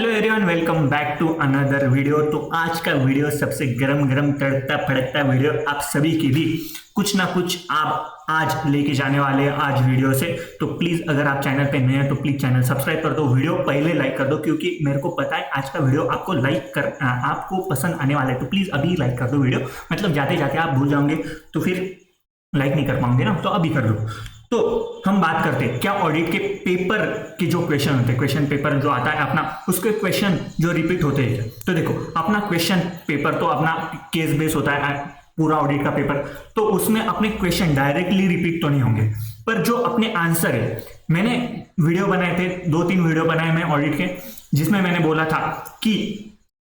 Hello everyone, welcome back to another video. तो आज का वीडियो सबसे गरम गरम तड़कता फड़कता वीडियो आप सभी के लिए कुछ ना कुछ आप आज लेके जाने वाले हैं आज वीडियो से। तो प्लीज अगर आप चैनल पे नए हैं तो प्लीज चैनल सब्सक्राइब कर दो, वीडियो पहले लाइक कर दो, क्योंकि मेरे को पता है आज का वीडियो आपको पसंद आने वाला है। तो प्लीज अभी लाइक कर दो वीडियो, मतलब जाते जाते आप भूल जाओगे तो फिर लाइक नहीं कर पाओगे ना, तो अभी कर दो। तो हम बात करते हैं क्या ऑडिट के पेपर के जो क्वेश्चन होते हैं, क्वेश्चन पेपर जो आता है अपना, उसके क्वेश्चन जो रिपीट होते हैं। तो देखो अपना क्वेश्चन पेपर तो अपना केस बेस होता है पूरा ऑडिट का पेपर, तो उसमें अपने क्वेश्चन डायरेक्टली रिपीट तो नहीं होंगे, पर जो अपने आंसर है, मैंने वीडियो बनाए थे, 2-3 वीडियो बनाए मैं ऑडिट के, जिसमें मैंने बोला था कि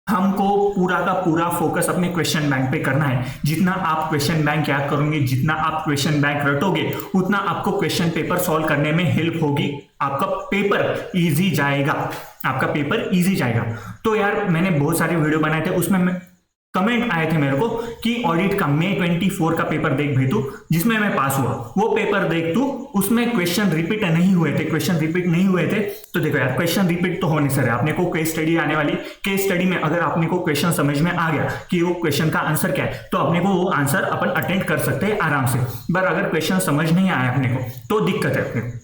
हमको पूरा का पूरा फोकस अपने क्वेश्चन बैंक पे करना है। जितना आप क्वेश्चन बैंक याद करोगे, जितना आप क्वेश्चन बैंक रटोगे, उतना आपको क्वेश्चन पेपर सॉल्व करने में हेल्प होगी, आपका पेपर इजी जाएगा, आपका पेपर इजी जाएगा। तो यार मैंने बहुत सारे वीडियो बनाए थे, उसमें कमेंट आए थे मेरे को कि ऑडिट का May 24 का पेपर देख भेजू, जिसमें मैं पास हुआ, वो पेपर देख तू, उसमें क्वेश्चन रिपीट नहीं हुए थे। तो देखो यार, क्वेश्चन रिपीट तो होने सर, आपने को केस स्टडी आने वाली, केस स्टडी में अगर आपने को क्वेश्चन समझ में आ गया कि वो क्वेश्चन का आंसर क्या है, तो अपने को वो आंसर अपन अटेंड कर सकते हैं आराम से। पर अगर क्वेश्चन समझ नहीं आया अपने को तो दिक्कत है अपने को।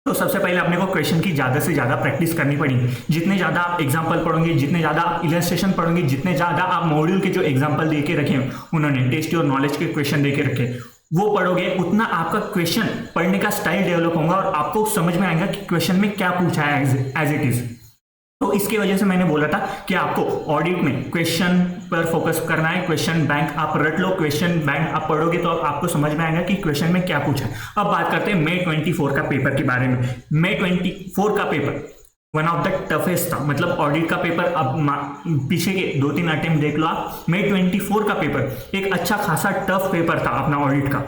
तो सबसे पहले अपने को क्वेश्चन की ज्यादा से ज्यादा प्रैक्टिस करनी पड़ेगी। जितने ज्यादा आप एग्जांपल पढ़ोगे, जितने ज्यादा आप इलस्ट्रेशन पढ़ोगे, जितने ज्यादा आप मॉड्यूल के जो एग्जांपल दे के रखे उन्होंने टेस्ट योर नॉलेज के क्वेश्चन दे के रखे, वो पढ़ोगे, उतना आपका क्वेश्चन पढ़ने का स्टाइल डेवलप होगा और आपको समझ में आएगा कि क्वेश्चन में क्या पूछा है एज इट इज। तो इसकी वजह से मैंने बोला था कि आपको ऑडिट में क्वेश्चन पर फोकस करना है, क्वेश्चन बैंक आप रट लो, क्वेश्चन बैंक आप पढ़ोगे तो आपको समझ में आएगा कि क्वेश्चन में क्या पूछा है। अब बात करते हैं May 24 का पेपर के बारे में। May 24 का paper one of the toughest था, मतलब ऑडिट का पेपर, अब पीछे के 2-3 अटेम्प्ट देख लो आप, May 24 का पेपर एक अच्छा खासा टफ पेपर था अपना ऑडिट का,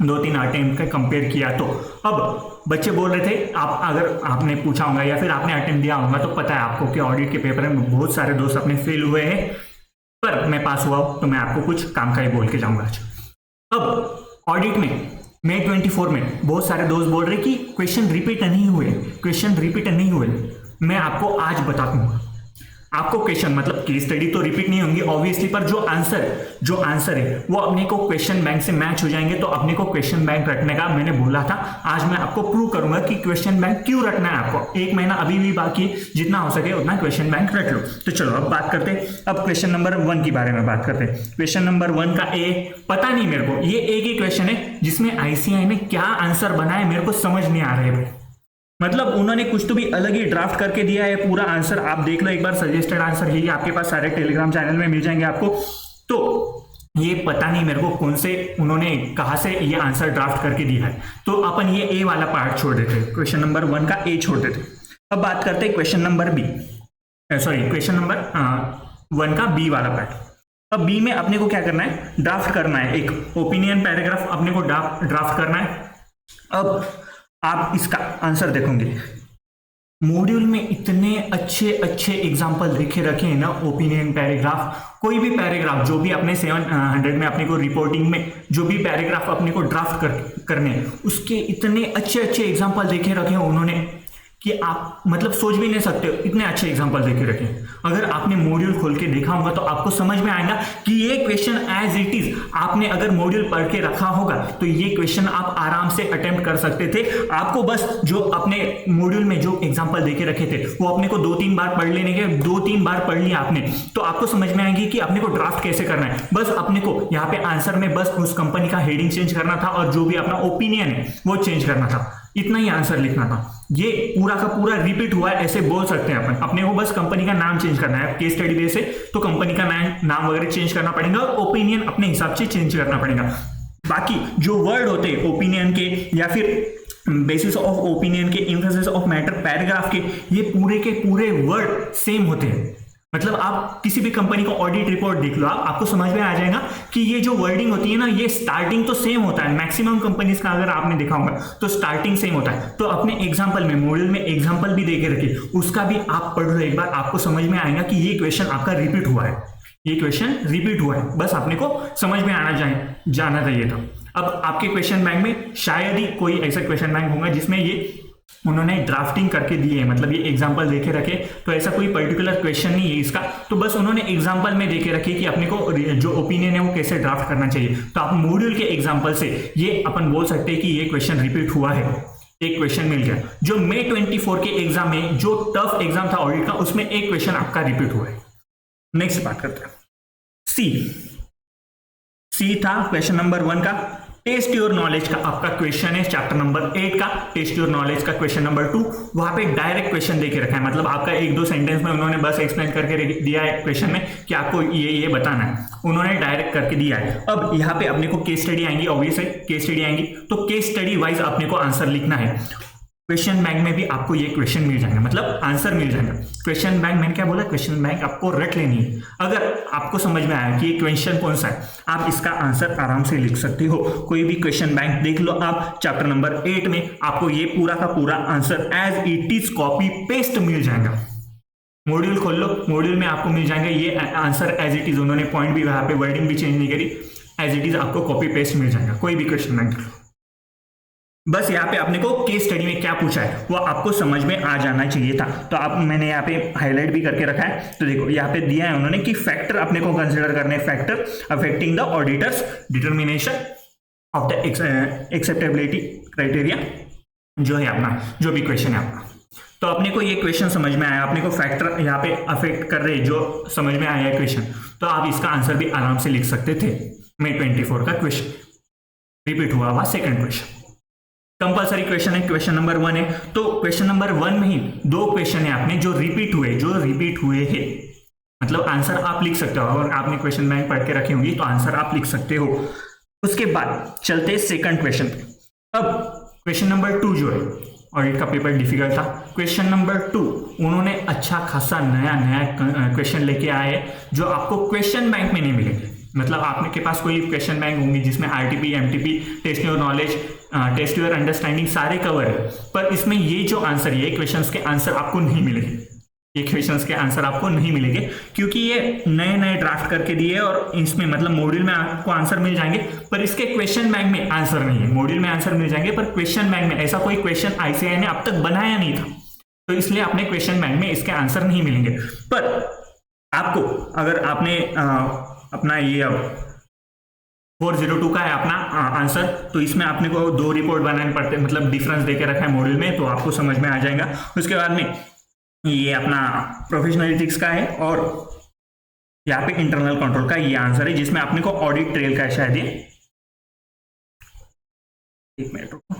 2-3 अटेम्प्ट का कंपेयर किया तो। अब बच्चे बोल रहे थे, आप अगर आपने पूछा होगा या फिर आपने अटेम्प्ट दिया होगा तो पता है आपको कि ऑडिट के पेपर में बहुत सारे दोस्त अपने फेल हुए हैं, पर मैं पास हुआ, तो मैं आपको कुछ काम का ही बोल के जाऊंगा आज। अब ऑडिट में May 24 में बहुत सारे दोस्त बोल रहे कि क्वेश्चन रिपीट नहीं हुए। मैं आपको आज बता दूंगा, आपको क्वेश्चन मतलब केस स्टडी तो रिपीट नहीं होंगी ऑब्वियसली, पर जो आंसर है वो अपने को क्वेश्चन बैंक से मैच हो जाएंगे। तो अपने को क्वेश्चन बैंक रखने का मैंने बोला था, आज मैं आपको प्रूव करूंगा कि क्वेश्चन बैंक क्यों रखना है आपको। 1 महीना अभी भी बाकी, जितना हो सके उतना क्वेश्चन बैंक रख लो। तो चलो अब बात करते हैं, अब क्वेश्चन नंबर 1 के बारे में बात करते हैं। क्वेश्चन नंबर 1 का पता नहीं मेरे को, ये एक ही क्वेश्चन है जिसमें ICAI ने क्या आंसर बनाया मेरे को समझ नहीं आ रहा है। मतलब उन्होंने कुछ तो भी अलग ही ड्राफ्ट करके दिया है पूरा आंसर, आप देख लो एक बार, सजेस्टेड आंसर ही आपके पास सारे टेलीग्राम चैनल में मिल जाएंगे आपको। तो ये पता नहीं मेरे को कौन से उन्होंने कहां से ये आंसर ड्राफ्ट करके दिया है। तो अपन ये ए वाला पार्ट छोड़ देते, क्वेश्चन नंबर 1 का ए छोड़ देते। अब बात करते हैं क्वेश्चन नंबर 1 का बी वाला पार्ट। अब बी में अपने को क्या करना है, ड्राफ्ट करना है, एक ओपिनियन पैराग्राफ अपने को ड्राफ्ट करना है। अब आप इसका आंसर देखोगे, मॉड्यूल में इतने अच्छे एग्जांपल लिखे रखे हैं ना, ओपिनियन पैराग्राफ, कोई भी पैराग्राफ जो भी अपने 700 में अपने को रिपोर्टिंग में जो भी पैराग्राफ अपने को ड्राफ्ट करने हैं, उसके इतने अच्छे एग्जांपल देखे रखे हैं उन्होंने कि आप मतलब सोच भी नहीं सकते, इतने अच्छे एग्जांपल देके रखे। अगर आपने मॉड्यूल खोल के देखा होगा तो आपको समझ में आएगा कि ये क्वेश्चन एज इट इज आपने अगर मॉड्यूल पढ़ के रखा होगा तो ये क्वेश्चन आप आराम से अटेम्प्ट कर सकते थे। आपको बस जो अपने मॉड्यूल में जो एग्जांपल देके रखे थे वो अपने को 2-3 बार पढ़ लेने के, 2-3 बार पढ़ लिया आपने तो आपको समझ में आएगी कि अपने को ड्राफ्ट कैसे करना है। बस अपने को यहाँ पे आंसर में बस उस कंपनी का हेडिंग चेंज करना था और जो भी अपना ओपिनियन है वो चेंज करना था, इतना ही आंसर लिखना था। ये पूरा का पूरा रिपीट हुआ है ऐसे बोल सकते हैं अपन। अपने को बस कंपनी का नाम चेंज करना है, केस स्टडी बेस है तो कंपनी का नाम वगैरह चेंज करना पड़ेगा और ओपिनियन अपने हिसाब से चेंज करना पड़ेगा। बाकी जो वर्ड होते हैं ओपिनियन के या फिर बेसिस ऑफ ओपिनियन के, एम्फेसिस ऑफ मैटर, पैराग्राफ के, ये पूरे के पूरे वर्ड सेम होते हैं। मतलब आप किसी भी कंपनी को ऑडिट रिपोर्ट देख लो, आपको समझ में आ जाएगा कि ये जो वर्डिंग होती है ना, ये स्टार्टिंग तो सेम होता है। मैक्सिमम कंपनीज का अगर आपने देखा होगा तो स्टार्टिंग सेम होता है। तो अपने एग्जांपल में, मॉड्यूल में एग्जांपल भी देके रखिए, उसका भी आप पढ़ लो एक बार, आपको समझ में आएगा कि ये क्वेश्चन आपका रिपीट हुआ है, ये क्वेश्चन रिपीट हुआ है, बस अपने को समझ में जाना चाहिए था। अब आपके क्वेश्चन बैंक में शायद ही कोई ऐसा क्वेश्चन बैंक होगा जिसमें ये उन्होंने ड्राफ्टिंग करके दिए है, मतलब ये एग्जांपल देके रखे, तो ऐसा कोई पर्टिकुलर क्वेश्चन नहीं है इसका, तो बस उन्होंने एग्जांपल में देके रखे कि अपने को जो ओपिनियन है वो कैसे ड्राफ्ट करना चाहिए। तो आप मॉड्यूल के एग्जांपल से ये अपन बोल सकते हैं कि ये क्वेश्चन रिपीट हुआ है, एक क्वेश्चन मिल गया। जो मई 24 के एग्जाम में जो टफ एग्जाम था ऑडिट का, उसमें एक क्वेश्चन आपका रिपीट हुआ है। नेक्स्ट बात करते हैं सी था क्वेश्चन नंबर 1 का टेस्ट योर नॉलेज का आपका क्वेश्चन है, चैप्टर नंबर 8 का टेस्ट योर नॉलेज का क्वेश्चन नंबर 2। वहां पे डायरेक्ट क्वेश्चन देके रखा है, मतलब आपका 1-2 सेंटेंस में उन्होंने बस एक्सप्लेन करके दिया है क्वेश्चन में कि आपको ये बताना है, उन्होंने डायरेक्ट करके दिया है। अब यहाँ पे अपने को केस स्टडी आएंगी, ऑब्वियस है केस स्टडी आएंगी, तो केस स्टडी वाइज अपने को आंसर लिखना है। क्वेश्चन बैंक में भी आपको ये क्वेश्चन मिल जाएगा, मतलब आंसर मिल जाएगा। क्वेश्चन बैंक मैंने क्या बोला, क्वेश्चन बैंक आपको रट लेनी है। अगर आपको समझ में आया कि ये क्वेश्चन कौन सा है, आप इसका आंसर आराम से लिख सकते हो। कोई भी क्वेश्चन बैंक देख लो आप, चैप्टर नंबर 8 में आपको ये पूरा का पूरा answer as it is copy paste मिल जाएगा। मॉड्यूल खोल लो, मॉड्यूल में आपको मिल जाएंगे ये आंसर एज इट इज, उन्होंने पॉइंट भी वहां पे वर्डिंग भी चेंज नहीं करी, एज इट इज आपको कॉपी पेस्ट मिल जाएगा। कोई भी क्वेश्चन बैंक लो, बस यहाँ पे आपने को केस स्टडी में क्या पूछा है वो आपको समझ में आ जाना चाहिए था। तो आप मैंने यहाँ पे हाईलाइट भी करके रखा है, तो देखो यहाँ पे दिया है उन्होंने कि फैक्टर अपने को कंसीडर करने, factor affecting the auditors determination of the acceptability criteria जो है अपना, जो भी क्वेश्चन है आपका। तो अपने को ये क्वेश्चन समझ में आया, अपने को फैक्टर यहाँ पे अफेक्ट कर रहे जो समझ में आया है क्वेश्चन, तो आप इसका आंसर भी आराम से लिख सकते थे। मई 24 का क्वेश्चन रिपीट हुआ सेकंड क्वेश्चन, कंपलसरी क्वेश्चन है, क्वेश्चन नंबर 1 है। तो क्वेश्चन नंबर 1 में ही 2 क्वेश्चन है आपने जो रिपीट हुए हैं, मतलब आंसर आप लिख सकते हो। अगर आपने क्वेश्चन बैंक पढ़ के रखी होंगी तो आंसर आप लिख सकते हो। उसके बाद चलते सेकंड क्वेश्चन पे। अब क्वेश्चन नंबर 2 जो है, ऑडिट का पेपर डिफिकल्ट था। क्वेश्चन नंबर 2 उन्होंने अच्छा खासा नया क्वेश्चन लेके आए जो आपको क्वेश्चन बैंक में नहीं मिलेंगे। मतलब आपने के पास कोई क्वेश्चन बैंक होंगे जिसमें RTP, MTP, test your knowledge, test your understanding सारे कवर है, पर इसमें ये जो आंसर, ये क्वेश्चंस के आंसर आपको नहीं मिलेंगे। ये क्वेश्चंस के आंसर आपको नहीं मिलेंगे क्योंकि ये नए ड्राफ्ट करके दिए और इसमें मतलब मॉड्यूल में आपको आंसर मिल जाएंगे, पर इसके क्वेश्चन बैंक में आंसर नहीं है। मॉड्यूल में आंसर मिल जाएंगे पर क्वेश्चन बैंक में ऐसा कोई क्वेश्चन आईसीएआई ने अब तक बनाया नहीं था, तो इसलिए अपने क्वेश्चन बैंक में इसके आंसर नहीं मिलेंगे। पर आपको अगर आपने अपना ये अब 402 का है अपना आंसर, तो इसमें आपने को 2 रिपोर्ट बनाने पड़ते, मतलब डिफरेंस देके रखा है मॉड्यूल में, तो आपको समझ में आ जाएगा। उसके बाद में ये अपना प्रोफेशनल एथिक्स का है और यहाँ पे इंटरनल कंट्रोल का ये आंसर है, जिसमें आपने को ऑडिट ट्रेल का शायद ये, एक मिनट रुको,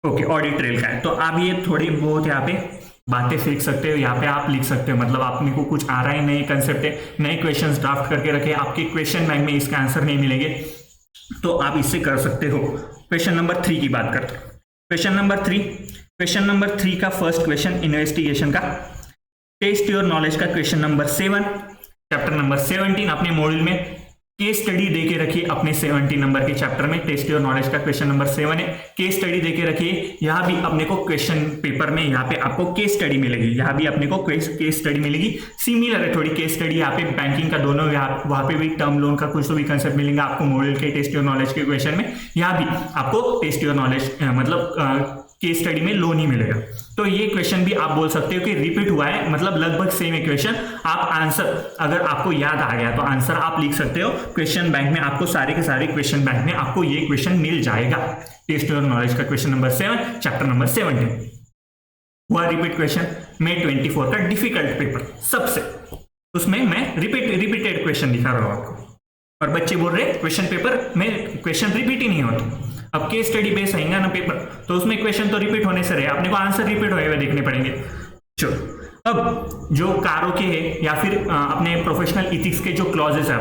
ओके ऑडिट ट्रेल का है। तो आप ये थोड़ी बहुत यहाँ पे बातें सीख सकते हो, यहाँ पे आप लिख सकते हो, मतलब आपने को कुछ आ रहा है, नए कंसेप्ट है, नए क्वेश्चंस ड्राफ्ट करके रखे, आपके क्वेश्चन बैंक में इसका आंसर नहीं मिलेंगे, तो आप इससे कर सकते हो। क्वेश्चन नंबर 3 की बात करते हैं। क्वेश्चन नंबर 3 का फर्स्ट क्वेश्चन इन्वेस्टिगेशन का, टेस्ट योर नॉलेज का क्वेश्चन नंबर 7, चैप्टर नंबर 17 अपने मॉड्यूल में केस स्टडी देके रखिए अपने 70 नंबर के चैप्टर में। टेस्ट योर नॉलेज का क्वेश्चन नंबर 7 है, केस स्टडी देके रखिए। यहाँ भी अपने को क्वेश्चन पेपर में यहाँ पे आपको केस स्टडी मिलेगी, यहाँ भी अपने को केस स्टडी मिलेगी। सिमिलर है थोड़ी केस स्टडी, यहाँ पे बैंकिंग का दोनों, वहाँ पे भी टर्म लोन का कुछ तो भी कंसेप्ट मिलेगा आपको मॉड्यूल के टेस्ट योर नॉलेज के क्वेश्चन में। यहाँ भी आपको टेस्ट योर नॉलेज मतलब केस स्टडी में लोन ही मिलेगा। तो ये क्वेश्चन भी आप बोल सकते हो कि रिपीट हुआ है, मतलब लगभग सेम इक्वेशन। आप आंसर अगर आपको याद आ गया तो आंसर आप लिख सकते हो। क्वेश्चन बैंक में आपको सारे के सारे क्वेश्चन बैंक में आपको ये क्वेश्चन मिल जाएगा। टेस्ट योर नॉलेज का क्वेश्चन नंबर 7, चैप्टर नंबर 17 हुआ रिपीट क्वेश्चन। मई 24 का डिफिकल्ट पेपर सबसे, उसमें मैं रिपीटेड क्वेश्चन दिखा रहा हूं आपको, और बच्चे बोल रहे क्वेश्चन पेपर में क्वेश्चन रिपीट ही नहीं होते। अब केस स्टडी बेस आएगा ना पेपर, तो उसमें क्वेश्चन तो रिपीट होने से रहे, अपने को आंसर रिपीट हुए देखने पड़ेंगे। चलो अब जो कारों के है या फिर अपने प्रोफेशनल इथिक्स के जो क्लॉजेस है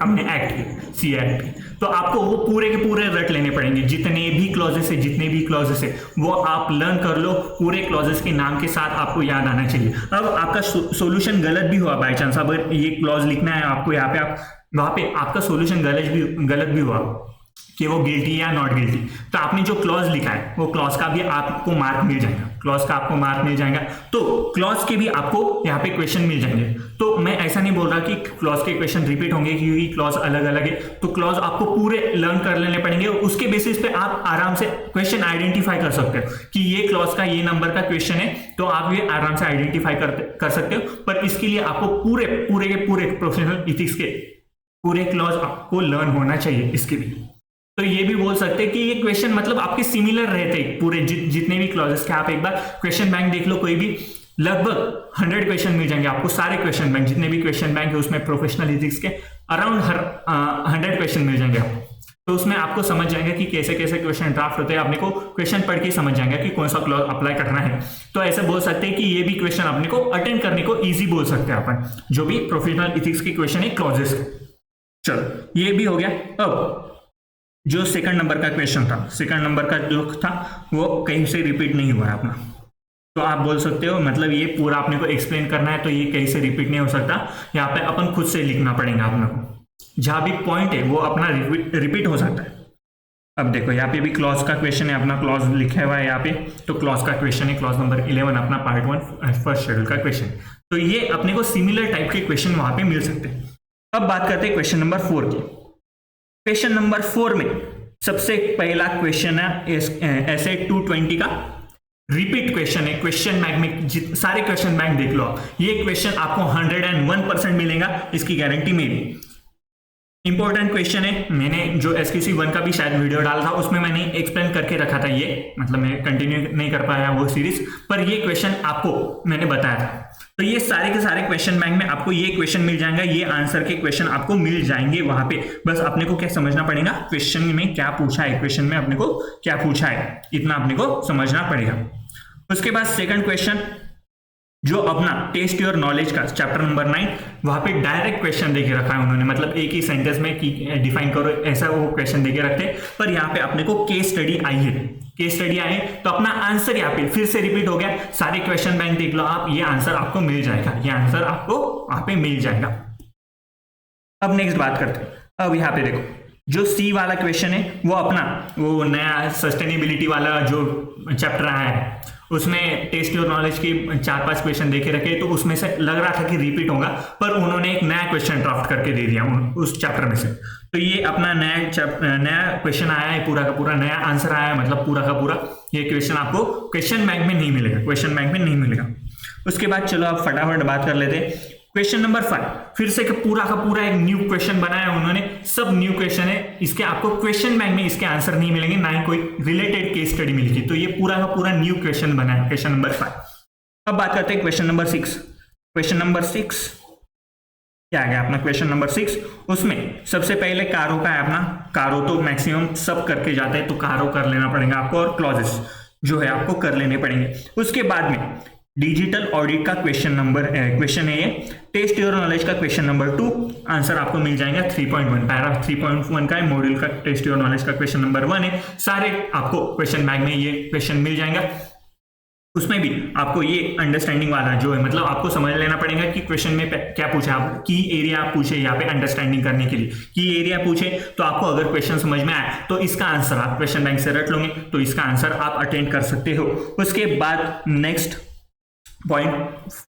अपने एक्ट के, सी एक्ट के, तो आपको वो पूरे के पूरे रट लेने पड़ेंगे। जितने भी क्लॉजेस है वो आप लर्न कर लो, पूरे क्लॉजेस के नाम के साथ आपको याद आना चाहिए। अब आपका सोल्यूशन गलत भी हुआ बाई चांस, अगर ये क्लॉज लिखना है आपको यहाँ पे, आप वहां पे आपका सोल्यूशन गलत भी हुआ कि वो गिल्टी या नॉट गिल्टी, तो आपने जो क्लॉज लिखा है वो क्लॉज का भी आपको मार्क मिल जाएगा, क्लॉज का आपको मार्क मिल जाएगा। तो क्लॉज के भी आपको यहाँ पे क्वेश्चन मिल जाएंगे। तो मैं ऐसा नहीं बोल रहा कि क्लॉज के क्वेश्चन रिपीट होंगे क्योंकि क्लॉज अलग अलग है, तो क्लॉज आपको पूरे लर्न कर लेने पड़ेंगे, उसके बेसिस पे आप आराम से क्वेश्चन आइडेंटिफाई कर सकते हो कि ये क्लॉज का ये नंबर का क्वेश्चन है, तो आप ये आराम से आइडेंटिफाई कर सकते हो। पर इसके लिए आपको पूरे पूरे के पूरे प्रोफेशनल इथिक्स के पूरे क्लॉज आपको लर्न होना चाहिए इसके भी। तो ये भी बोल सकते हैं कि ये क्वेश्चन मतलब आपके सिमिलर रहते हैं पूरे जितने भी क्लॉजेस के। आप एक बार क्वेश्चन बैंक देख लो, कोई भी लगभग 100 क्वेश्चन मिल जाएंगे आपको, सारे क्वेश्चन बैंक जितने भी क्वेश्चन बैंक है उसमें प्रोफेशनल इथिक्स के अराउंड 100 क्वेश्चन मिल जाएंगे आपको। तो उसमें आपको समझ जाएंगे कि कैसे कैसे क्वेश्चन ड्राफ्ट होते हैं, अपने को क्वेश्चन पढ़ के समझ जाएंगे कि कौन सा क्लॉज अप्लाई करना है। तो ऐसे बोल सकते हैं कि ये भी क्वेश्चन अपने को अटेंड करने को इजी बोल सकते हैं अपन, जो भी प्रोफेशनल इथिक्स के क्वेश्चन है क्लॉजेस के। चलो ये भी हो गया। अब जो सेकंड नंबर का क्वेश्चन था, सेकंड नंबर का जो था वो कहीं से रिपीट नहीं हुआ है अपना। तो आप बोल सकते हो मतलब ये पूरा आपने को एक्सप्लेन करना है तो ये कहीं से रिपीट नहीं हो सकता, यहाँ पे अपन खुद से लिखना पड़ेगा अपने को, जहां भी पॉइंट है वो अपना रिपीट हो सकता है। अब देखो यहाँ पे भी क्लॉज का क्वेश्चन है, अपना क्लॉज लिखा हुआ है यहाँ पे, तो क्लॉज का क्वेश्चन है क्लॉज नंबर 11 अपना पार्ट 1 फर्स्ट शेड्यूल का क्वेश्चन। तो ये अपने को सिमिलर टाइप के क्वेश्चन वहां पे मिल सकते हैं। अब बात करते हैं क्वेश्चन नंबर 4 की। क्वेश्चन नंबर 4 में सबसे पहला क्वेश्चन है ऐसे 220 का रिपीट क्वेश्चन है। क्वेश्चन बैंक में सारे क्वेश्चन बैंक देख लो, ये क्वेश्चन आपको 101% मिलेगा, इसकी गारंटी मेरी। इंपॉर्टेंट क्वेश्चन है, मैंने जो SQC 1 का भी शायद वीडियो डाला था उसमें मैंने एक्सप्लेन करके रखा था, ये मतलब मैं कंटिन्यू नहीं कर पाया वो सीरीज, पर ये क्वेश्चन आपको मैंने बताया था। तो ये सारे के सारे क्वेश्चन बैंक में आपको ये क्वेश्चन मिल जाएगा, ये आंसर के क्वेश्चन आपको मिल जाएंगे वहां पे। बस अपने को क्या समझना पड़ेगा, क्वेश्चन में क्या पूछा है, क्वेश्चन में अपने को क्या पूछा है, इतना अपने को समझना पड़ेगा। उसके बाद सेकंड क्वेश्चन जो अपना टेस्ट योर नॉलेज का चैप्टर नंबर 9, वहां पे डायरेक्ट क्वेश्चन देके रखा है उन्होंने, मतलब एक ही सेंटेंस में डिफाइन करो ऐसा वो क्वेश्चन देके रखते हैं। पर यहाँ पे अपने को केस स्टडी आई है, केस स्टडी आए तो अपना आंसर यहाँ पे फिर से रिपीट हो गया। सारे क्वेश्चन बैंक देख लो आप, ये आंसर आपको मिल जाएगा, ये आंसर आपको वहां पे मिल जाएगा। अब नेक्स्ट बात करते हैं। अब यहाँ पे देखो जो सी वाला क्वेश्चन है वो अपना वो नया सस्टेनेबिलिटी वाला जो चैप्टर आया है उसमें टेस्ट योर नॉलेज की 4-5 क्वेश्चन देखे रखे, तो उसमें से लग रहा था कि रिपीट होगा, पर उन्होंने एक नया क्वेश्चन ड्राफ्ट करके दे दिया उस चैप्टर में से। तो ये अपना नया क्वेश्चन आया है, पूरा का पूरा नया आंसर आया है, मतलब पूरा का पूरा ये क्वेश्चन आपको क्वेश्चन बैंक में नहीं मिलेगा, क्वेश्चन बैंक में नहीं मिलेगा। उसके बाद चलो आप फटाफट बात कर लेते हैं। क्वेश्चन नंबर 5 फिर से पूरा का पूरा एक न्यू क्वेश्चन बनाया उन्होंने, सब न्यू क्वेश्चन है, इसके आपको क्वेश्चन बैंक में इसके आंसर नहीं मिलेंगे, ना ही कोई रिलेटेड केस स्टडी मिलेगी। तो ये पूरा का पूरा न्यू क्वेश्चन बना है क्वेश्चन नंबर 5। अब बात करते हैं क्वेश्चन नंबर 6। क्वेश्चन नंबर 6 क्या आ गया अपना क्वेश्चन नंबर 6, उसमें सबसे पहले कारो का है अपना, कारो तो मैक्सिमम सब करके जाते हैं तो कारो कर लेना पड़ेगा आपको, और क्लॉजेस जो है आपको कर लेने पड़ेंगे। उसके बाद में डिजिटल ऑडिट का क्वेश्चन है ये, टेस्ट योर नॉलेज का क्वेश्चन नंबर 2, आंसर आपको मिल जाएगा 3.1, पैरा 3.1 का है, मॉड्यूल का टेस्ट योर नॉलेज का क्वेश्चन नंबर 1 है। सारे आपको क्वेश्चन बैंक में ये क्वेश्चन मिल जाएगा। उसमें भी आपको ये अंडरस्टैंडिंग वाला जो है, मतलब आपको समझ लेना पड़ेगा कि क्वेश्चन में क्या पूछा, आप की एरिया आप पूछे यहाँ पे अंडरस्टैंडिंग करने के लिए, की एरिया पूछे तो आपको अगर क्वेश्चन समझ में आए तो इसका आंसर आप क्वेश्चन बैंक से रट लोगे, तो इसका आंसर आप अटेंड कर सकते हो। उसके बाद next point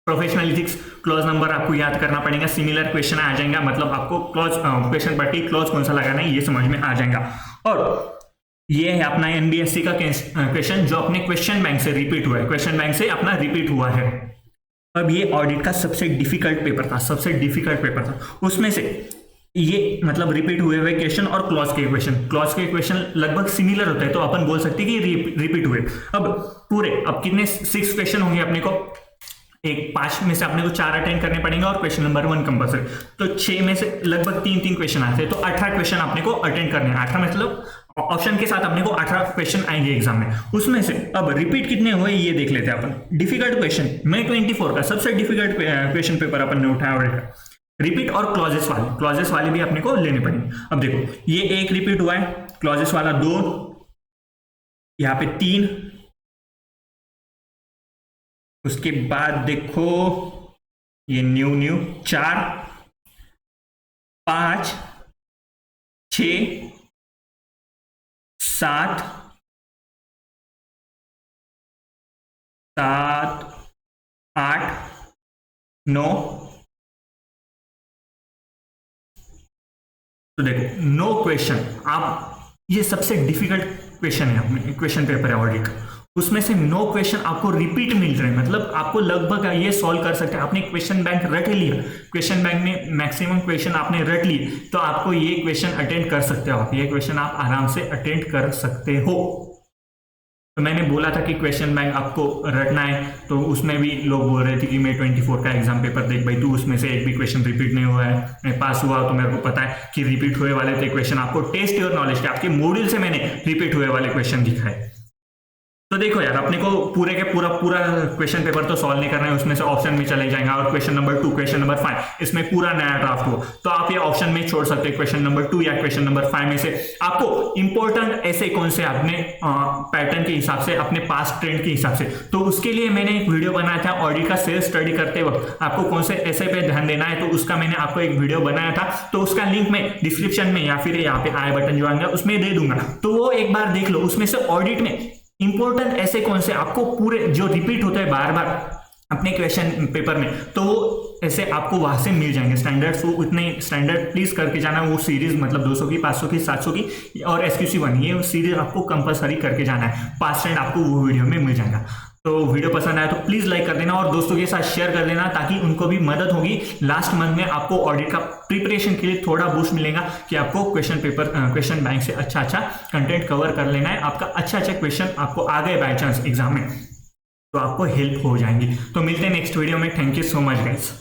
professional ethics, clause number आपको याद करना पड़ेगा, सिमिलर क्वेश्चन आ जाएगा, मतलब आपको क्लॉज क्वेश्चन पढ़ के क्लॉज कौन सा लगाना है ये समझ में आ जाएगा। और ये है अपना NBSC का क्वेश्चन जो अपने क्वेश्चन बैंक से रिपीट हुआ है, क्वेश्चन बैंक से अपना रिपीट हुआ है। अब ये ऑडिट का सबसे डिफिकल्ट पेपर था, सबसे डिफिकल्ट पेपर था, उसमें से ये मतलब रिपीट हुए क्वेश्चन और क्लॉज के क्वेश्चन लगभग सिमिलर होते हैं, तो अपन बोल सकते हैं कि रिपीट हुए। अब पूरे अब कितने 6 क्वेश्चन होंगे अपने को, एक 5 में से अपने को 4 अटेंड करने पड़ेंगे और क्वेश्चन नंबर 1 कंपल्सरी, तो 6 में से लगभग 3-3 क्वेश्चन आते हैं, तो 18 क्वेश्चन अपने को अटेंड करने हैं। 18 मतलब ऑप्शन के साथ अपने को 18 क्वेश्चन आएंगे एग्जाम में। उसमें से अब रिपीट कितने हुए ये देख लेते हैं अपन। डिफिकल्ट क्वेश्चन में 24 का सबसे डिफिकल्ट क्वेश्चन पेपर अपन ने उठाया ऑडिट का, रिपीट और क्लॉजेस वाले भी अपने को लेने पड़ेंगे। अब देखो ये एक रिपीट हुआ है, क्लॉजेस वाला 2, यहाँ पे 3, उसके बाद देखो ये न्यू 4, 5, 6, 7 7 8 9। तो देखो नो क्वेश्चन, आप ये सबसे डिफिकल्ट क्वेश्चन है, अपने क्वेश्चन पेपर है ऑडिट का, उसमें से नो क्वेश्चन आपको रिपीट मिल रहे हैं, मतलब आपको लगभग ये सॉल्व कर सकते हैं। आपने क्वेश्चन बैंक रट लिया, क्वेश्चन बैंक में मैक्सिमम क्वेश्चन आपने रट लिए, तो आपको ये क्वेश्चन अटेंड कर सकते हो, आप ये क्वेश्चन आप आराम से अटेंड कर सकते हो। तो मैंने बोला था कि क्वेश्चन बैंक आपको रटना है, तो उसमें भी लोग बोल रहे थे कि मैं 24 का एग्जाम पेपर देख भाई, तू उसमें से एक भी क्वेश्चन रिपीट नहीं हुआ है, मैं पास हुआ तो मेरे को पता है कि रिपीट हुए वाले थे क्वेश्चन। आपको टेस्ट योर नॉलेज के आपके मॉड्यूल से मैंने रिपीट हुए वाले क्वेश्चन दिखाए। तो देखो यार, अपने को पूरे के पूरा क्वेश्चन पेपर तो सॉल्व नहीं करना है, उसमें से ऑप्शन में चले जाएंगे, और क्वेश्चन नंबर 2 क्वेश्चन नंबर 5 इसमें पूरा नया ड्राफ्ट हो, तो आप ये ऑप्शन में छोड़ सकते हैं क्वेश्चन नंबर 2 या क्वेश्चन नंबर 5 में से आपको इंपॉर्टेंट ऐसे कौन से अपने पैटर्न के हिसाब से, अपने पास्ट ट्रेंड के हिसाब से। तो उसके लिए मैंने एक वीडियो बनाया था ऑडिट का सेल्फ स्टडी करते वक्त आपको कौन से ऐसे पे ध्यान देना है, तो उसका मैंने आपको एक वीडियो बनाया था, तो उसका लिंक मैं डिस्क्रिप्शन में या फिर यहाँ पे आई बटन जो आएगा उसमें दे दूंगा, तो वो एक बार देख लो। उसमें से ऑडिट में इंपॉर्टेंट ऐसे कौन से आपको पूरे जो रिपीट होते हैं बार बार अपने क्वेश्चन पेपर में, तो वो ऐसे आपको वहां से मिल जाएंगे स्टैंडर्ड्स। वो उतने स्टैंडर्ड प्लीज करके जाना, वो सीरीज मतलब 200 की, 500 की, 700 की और SQC1 ये सीरीज आपको कंपलसरी करके जाना है। पास ट्रेंड आपको वो वीडियो में मिल जाएगा। तो वीडियो पसंद आया तो प्लीज लाइक कर देना और दोस्तों के साथ शेयर कर देना, ताकि उनको भी मदद होगी। लास्ट मंथ में आपको ऑडिट का प्रिपरेशन के लिए थोड़ा बूस्ट मिलेगा कि आपको क्वेश्चन बैंक से अच्छा कंटेंट कवर कर लेना है, आपका अच्छा क्वेश्चन आपको आ गए बाय चांस एग्जाम में, तो आपको हेल्प हो जाएंगी। तो मिलते हैं नेक्स्ट वीडियो में। Thank you so much guys.